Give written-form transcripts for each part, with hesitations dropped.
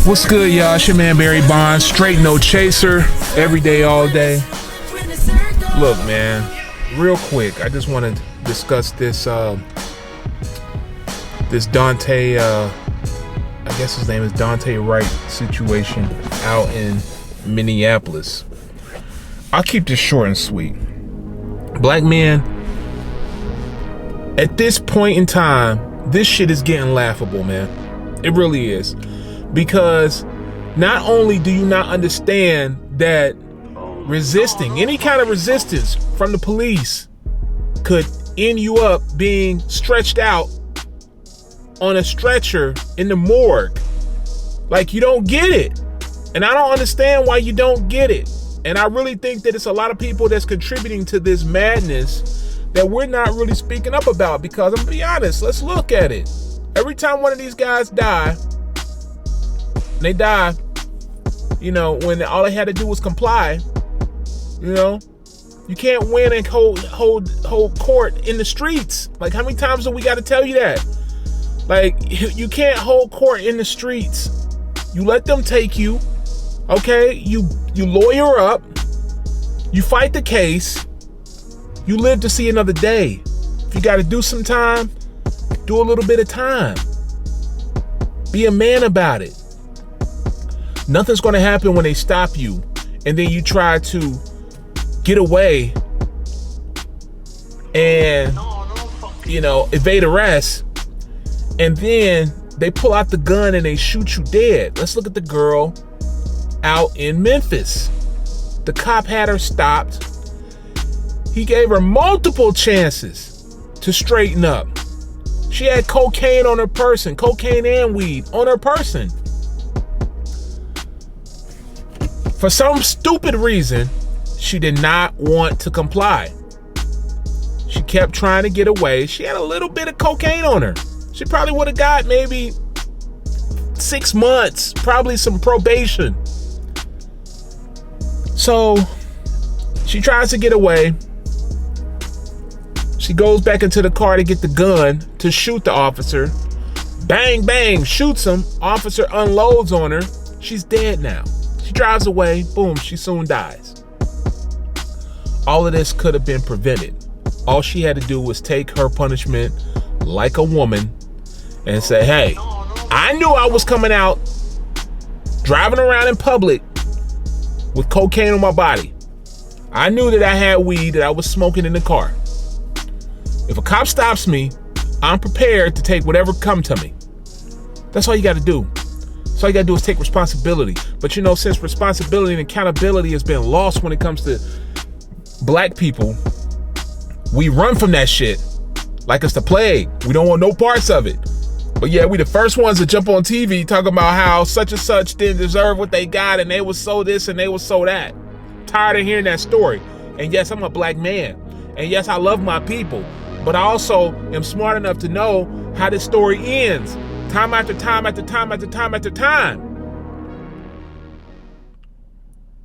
What's good, y'all? It's your man Barry Bondz, straight no chaser, every day, all day. Look, man, real quick, I just want to discuss this Daunte, I guess his name is Daunte Wright situation out in Minneapolis. I'll keep this short and sweet. Black men, at this point in time, this shit is getting laughable, man. It really is. Because not only do you not understand that resisting, any kind of resistance from the police could end you up being stretched out on a stretcher in the morgue. Like, you don't get it. And I don't understand why you don't get it. And I really think that it's a lot of people that's contributing to this madness that we're not really speaking up about. Because I'm gonna be honest, let's look at it. Every time one of these guys die, they die, you know, when all they had to do was comply. You know, you can't win and hold court in the streets. Like, how many times do we got to tell you that? Like, you can't hold court in the streets. You let them take you, okay? You lawyer up, you fight the case, you live to see another day. If you got to do some time, do a little bit of time. Be a man about it. Nothing's going to happen when they stop you and then you try to get away and, you know, evade arrest. And then they pull out the gun and they shoot you dead. Let's look at the girl out in Memphis. The cop had her stopped. He gave her multiple chances to straighten up. She had cocaine on her person, cocaine and weed on her person. For some stupid reason, she did not want to comply. She kept trying to get away. She had a little bit of cocaine on her. She probably would have got maybe 6 months, probably some probation. So she tries to get away. She goes back into the car to get the gun to shoot the officer. Bang, bang, shoots him. Officer unloads on her. She's dead now. She drives away. Boom, she soon dies. All of this could have been prevented. All she had to do was take her punishment like a woman and say, hey, I knew I was coming out driving around in public with cocaine on my body. I knew that I had weed that I was smoking in the car. If a cop stops me, I'm prepared to take whatever come to me. That's all you got to do. So all you got to do is take responsibility. But you know, since responsibility and accountability has been lost when it comes to black people, we run from that shit like it's the plague. We don't want no parts of it. But yeah, we the first ones to jump on TV talking about how such and such didn't deserve what they got and they was so this and they was so that. Tired of hearing that story. And yes, I'm a black man. And yes, I love my people. But I also am smart enough to know how this story ends. Time after time after time after time after time.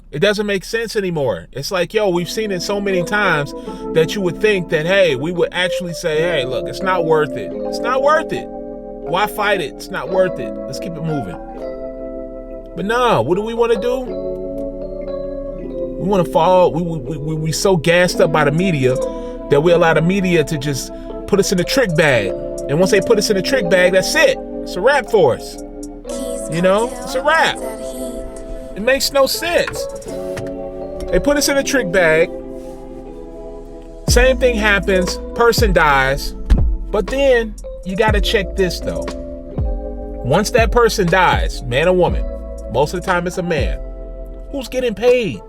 It doesn't make sense anymore. It's like, yo, we've seen it so many times that you would think that, hey, we would actually say, hey, look, it's not worth it. It's not worth it. Why fight it? It's not worth it. Let's keep it moving. But no, what do we want to do? We want to fall. We so gassed up by the media that we allow the media to just put us in a trick bag. And once they put us in a trick bag, that's it. It's a wrap for us. You know, it's a wrap. It makes no sense. They put us in a trick bag. Same thing happens. Person dies. But then you got to check this though. Once that person dies, man or woman, most of the time it's a man, who's getting paid?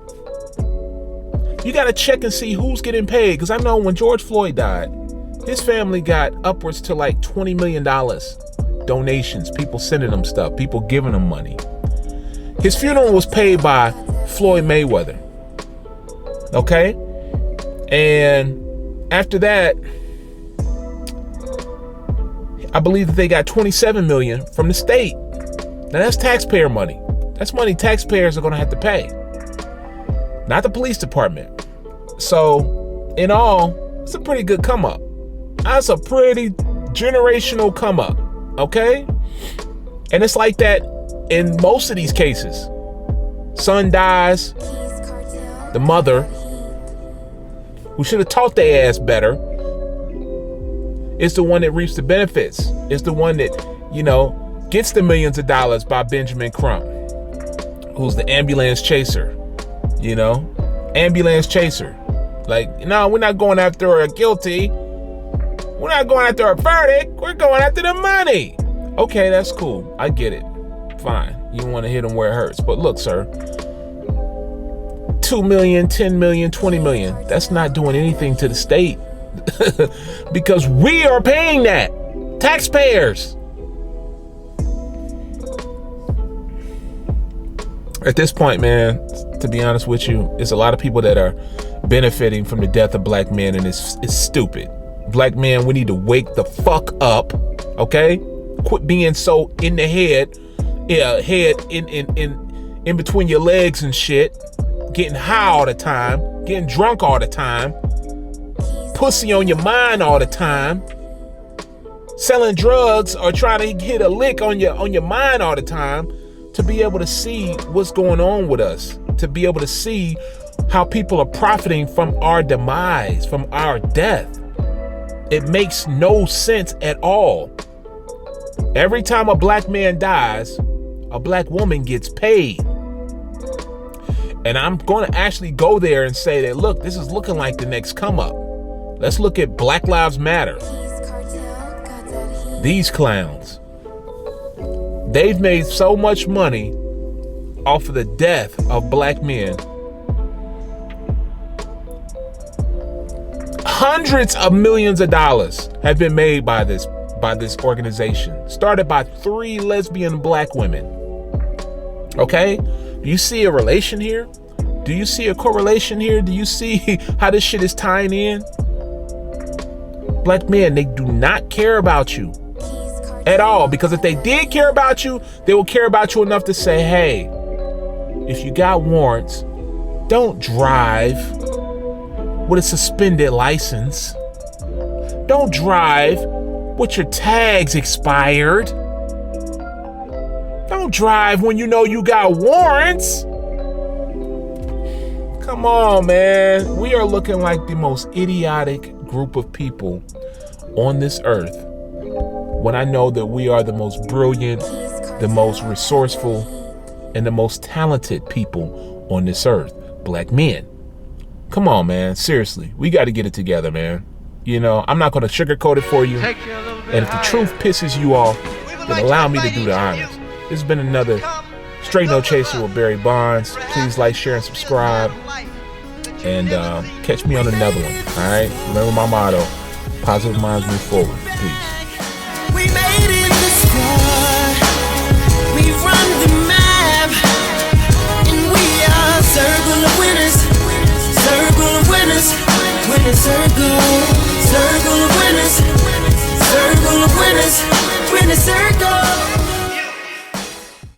You got to check and see who's getting paid. Because I know when George Floyd died, his family got upwards to like $20 million donations, people sending them stuff, people giving them money. His funeral was paid by Floyd Mayweather. Okay? And after that, I believe that they got $27 million from the state. Now that's taxpayer money. That's money taxpayers are going to have to pay. Not the police department. So, in all, it's a pretty good come up. That's a pretty generational come up. Okay? And it's like that in most of these cases, son dies, the mother, who should have taught their ass better, is the one that reaps the benefits. Is the one that, gets the millions of dollars by Benjamin Crump, who's the ambulance chaser, ambulance chaser. Like, no, we're not going after a guilty. We're not going after a verdict. We're going after the money. Okay, that's cool. I get it. Fine. You want to hit them where it hurts. But look, sir, 2 million, 10 million, 20 million. That's not doing anything to the state because we are paying that. Taxpayers. At this point, man, to be honest with you, it's a lot of people that are benefiting from the death of black men, and it's stupid. Black men, we need to wake the fuck up, okay? Quit being so in the head in between your legs and shit, getting high all the time, getting drunk all the time, pussy on your mind all the time, selling drugs or trying to hit a lick on your mind all the time, to be able to see what's going on with us, to be able to see how people are profiting from our demise, from our death. It makes no sense at all. Every time a black man dies, a black woman gets paid. And I'm going to actually go there and say that, look, this is looking like the next come up. Let's look at Black Lives Matter. These clowns. They've made so much money off of the death of black men. Hundreds of millions of dollars have been made by this organization, started by 3 lesbian black women. Okay? Do you see a relation here? Do you see a correlation here? Do you see how this shit is tying in? Black men, they do not care about you at all, because if they did care about you, they will care about you enough to say, hey, if you got warrants, don't drive with a suspended license. Don't drive with your tags expired. Don't drive when you know you got warrants. Come on, man. We are looking like the most idiotic group of people on this earth, when I know that we are the most brilliant, the most resourceful, and the most talented people on this earth. Black men. Come on, man. Seriously. We got to get it together, man. I'm not going to sugarcoat it for you. And if the truth pisses you off, then allow me to do the honors. This has been another Straight No Chaser with Barry Bondz. Please like, share, and subscribe. And catch me on another one. All right? Remember my motto. Positive minds move forward. Peace. We made it.